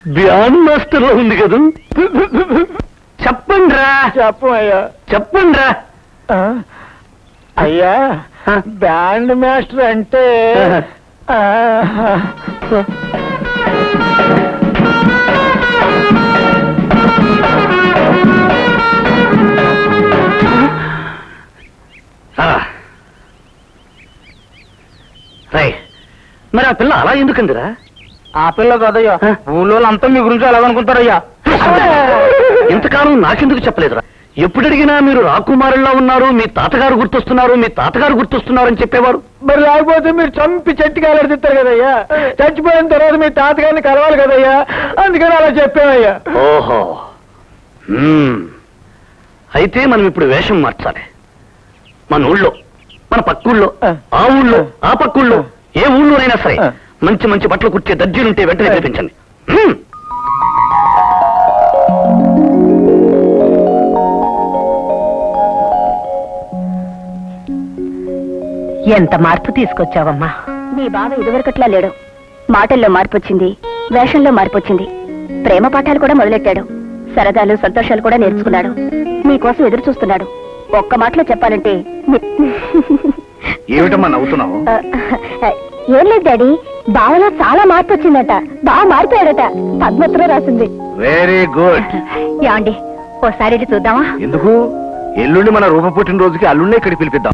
Band master లో ఉంది కదా. చెప్పండి రా. చెప్పయ్యా. చెప్పండి రా. అయ్యా బ్యాండ్ మాస్టర్ అంటే రై మరి ఆ పిల్ల అలా ఎందుకందిరా? ఆ పిల్ల కదయ్యా, ఊళ్ళో అంతా మీ గురించి అలాగనుకుంటారయ్యా. ఇంతకాలం నాకెందుకు చెప్పలేదురా? ఎప్పుడు అడిగినా మీరు రాకుమారుల్లా ఉన్నారు, మీ తాతగారు గుర్తొస్తున్నారు, మీ తాతగారు గుర్తొస్తున్నారు అని చెప్పేవారు. మరి లేకపోతే మీరు చంపి చెట్టుకి ఆలడిస్తారు కదయ్యా. చచ్చిపోయిన తర్వాత మీ తాతగారిని కలవాలి కదయ్యా, అందుకని అలా చెప్పామయ్యా. ఓహో, అయితే మనం ఇప్పుడు వేషం మార్చాలి. మన ఊళ్ళో, మన పక్కూళ్ళో, ఆ ఊళ్ళో, ఆ పక్కూళ్ళో, ఏ ఊళ్ళోనైనా సరే మంచి మంచి బట్టలు కుర్చే దర్జీలుంటే వెంటనే పిలిపించండి. ఎంత మార్పు తీసుకొచ్చావమ్మా. మీ బావ ఇదివరకట్లా లేడు. మాటల్లో మార్పు వచ్చింది, వేషంలో మార్పు వచ్చింది. ప్రేమ పాఠాలు కూడా మొదలెట్టాడు. సరదాలు సంతోషాలు కూడా నేర్చుకున్నాడు. మీకోసం ఎదురు చూస్తున్నాడు. ఒక్క మాటలో చెప్పాలంటే ఏమిటమ్మా నవ్వుతున్నావు? ఏం లేదు డాడీ, బావలో చాలా మార్పు వచ్చిందట. బాగా మారిపోయాడట. పద్మత్రం రాసింది. Very good. ఏమండి ఓసారి చూద్దామా? ఎందుకు? ఎల్లుండి మన రూప పుట్టినరోజుకి అల్లుండే ఇక్కడికి పిలిపిద్దాం.